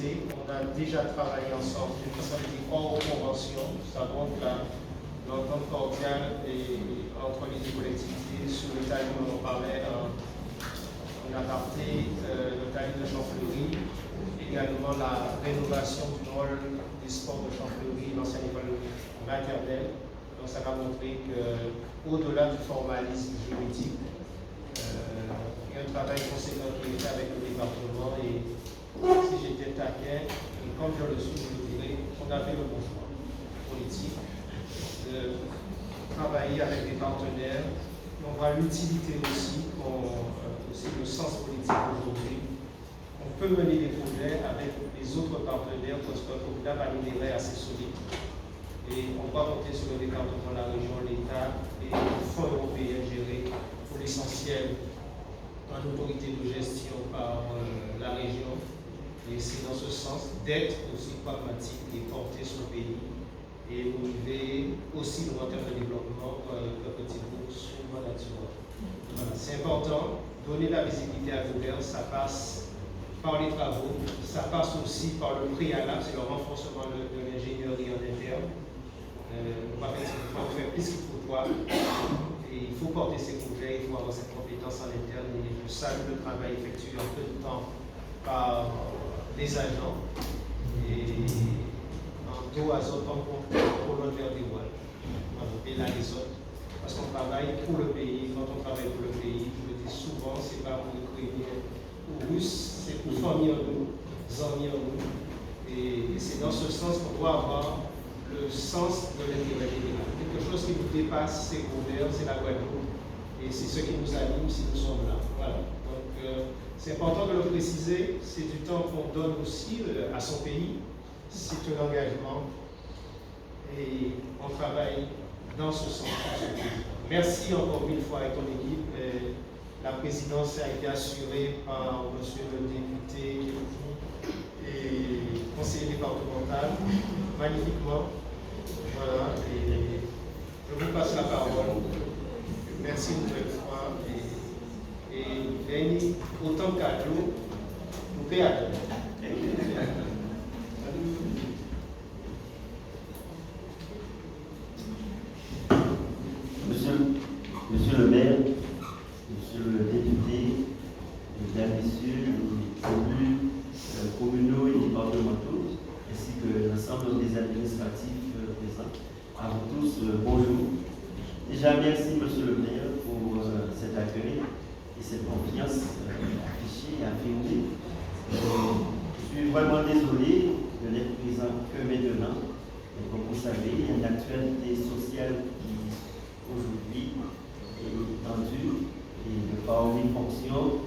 précisé, on a déjà travaillé ensemble, ça veut dire hors convention. Ça montre l'entente cordiale entre les deux collectivités sur le talent dont on parlait en aparté, le talent de Champfleury, également la rénovation du rôle des sports de Champfleury, l'ancienne école maternelle. Donc ça va montrer qu'au-delà du formalisme juridique, il y a un travail conséquent qui est fait avec le département et si j'étais taquin, et comme je le suis, je le dirais, on a fait le bon choix politique de travailler avec des partenaires. On voit l'utilité aussi, le sens politique aujourd'hui. On peut mener des projets avec les autres partenaires parce que le a une des assez solide. Et on doit compter sur le département, la région, l'État et les fonds européens gérés pour l'essentiel en autorité de gestion par la région. Et c'est dans ce sens d'être aussi pragmatique et porter son pays et motiver aussi le moteur de développement le petit groupe sur le nature. Voilà. C'est important, donner la visibilité à l'ouvert, ça passe par les travaux, ça passe aussi par le préalable, c'est le renforcement de l'ingénierie en interne. On va faire plus qu'il faut voir. Et il faut porter ces projets, il faut avoir cette compétence en interne. Et je salue le travail effectué en peu de temps par les agents. Et en dos à zone, pour l'autre vers des voiles. Et là, les autres. Parce qu'on travaille pour le pays. Quand on travaille pour le pays, je le dis souvent, c'est pas pour Ukrainiens ou Russes, c'est pour famille en nous, amis en nous. Et c'est dans ce sens qu'on doit avoir le sens de l'intérêt général. Quelque chose qui nous dépasse, c'est ouvert, c'est la Guadeloupe. Et c'est ce qui nous anime si nous sommes là. Voilà. Donc, c'est important de le préciser. C'est du temps qu'on donne aussi à son pays. C'est un engagement. Et on travaille dans ce sens. Merci encore une fois à ton équipe. La présidence a été assurée par monsieur le député et conseiller départemental, magnifiquement. Voilà, et je vous passe la parole. Merci une nouvelle fois. Et autant cadeau, nous payons. Monsieur le maire, monsieur le député, mesdames, messieurs, les élus communaux et départementaux, ainsi que l'ensemble des administratifs présents. À vous tous, bonjour. Déjà, merci, monsieur le maire, pour cet accueil et cette confiance affichée et affirmée. Je suis vraiment désolé de n'être présent que maintenant. Et comme vous savez, il y a une actualité sociale qui, aujourd'hui, est tendue et de par une fonction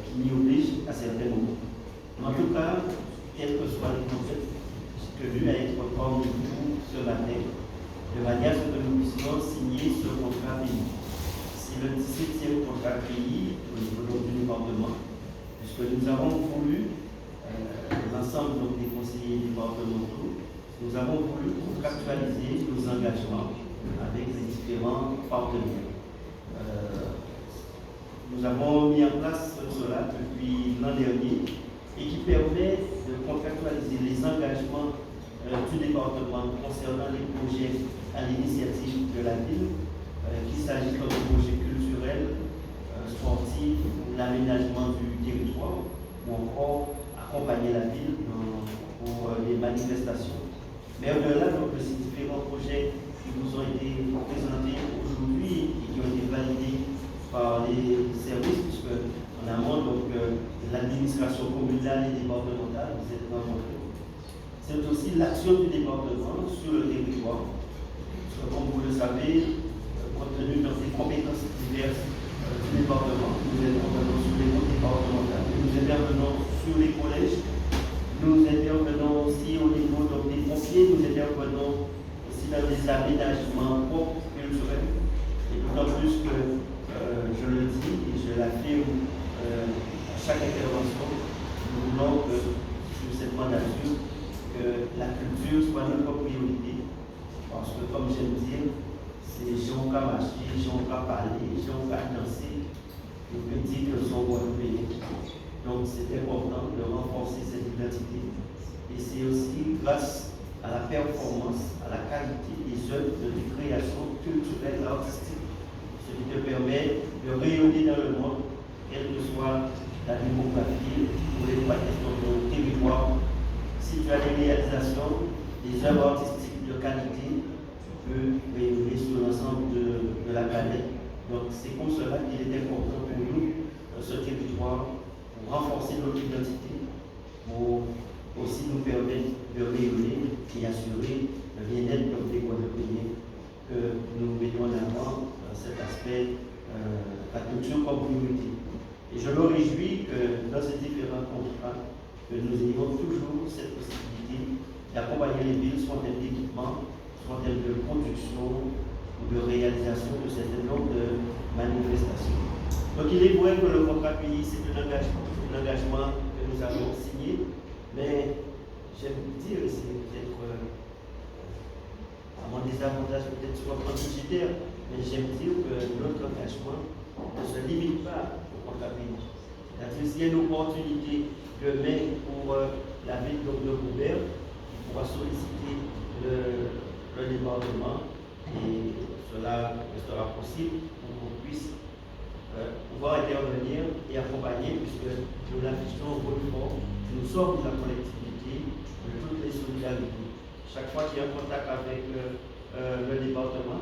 qui m'y oblige à certains moments. En tout cas, quel que soit le contexte, je suis tenu à être parmi vous ce matin, de manière à ce que nous puissions signer ce contrat pays. C'est le 17e contrat pays au niveau du département, puisque nous avons voulu, l'ensemble des conseillers départementaux, nous avons voulu contractualiser nos engagements avec les différents partenaires. Nous avons mis en place cela depuis l'an dernier et qui permet de contractualiser les engagements du département concernant les projets à l'initiative de la ville, qu'il s'agisse de projets culturels, sportifs, l'aménagement du territoire ou encore accompagner la ville pour les manifestations. Mais au-delà de ces différents projets qui nous ont été présentés aujourd'hui et qui ont été validés par les services, puisque en amont, l'administration communale et départementale, vous êtes rencontrés. C'est aussi l'action du département sur le territoire. Parce que, comme vous le savez, compte tenu de ces compétences diverses du département, nous intervenons sur les routes départementales, nous intervenons sur les collèges, nous intervenons aussi au niveau des pompiers, nous intervenons aussi dans des aménagements propres culturels. Et d'autant plus que, je le dis et je l'affirme à chaque intervention, nous voulons que sur cette mandature, que la culture soit notre priorité. Parce que, comme j'aime dire, c'est gens qui marcher, gens qui parler, gens qui danser, le petit que sont guadeloupéens. Donc c'est important de renforcer cette identité. Et c'est aussi grâce à la performance, à la qualité des œuvres de création culturelle et artistique, ce qui te permet de rayonner dans le monde, quelle que soit la démographie ou les questions de ton territoire. Si tu as des réalisations, des œuvres artistiques de qualité, tu peux rayonner sur l'ensemble de la planète. Donc c'est comme cela qu'il est important pour nous, ce territoire, pour renforcer notre identité, pour aussi nous permettre de rayonner et assurer le bien-être comme des Guadeloupéens, que nous mettons en avant cet aspect, la culture comme priorité. Et je me réjouis que dans ces différents contrats, que nous ayons toujours cette possibilité d'accompagner les villes, soit en termes d'équipement, soit en termes de production ou de réalisation de certains nombres de manifestations. Donc il est vrai que le contrat pays, c'est un engagement que nous avons signé, mais j'aime dire, c'est peut-être à mon désavantage, peut-être sur le plan budgétaire, mais j'aime dire que notre engagement ne se limite pas au contrat pays. C'est-à-dire s'il y a une opportunité demain pour la ville de Goubert, il pourra solliciter le département et cela sera possible pour qu'on puisse pouvoir intervenir et accompagner, puisque nous l'affichons au fort, nous sommes la collectivité de toutes les solidarités. Chaque fois qu'il y a un contact avec le département,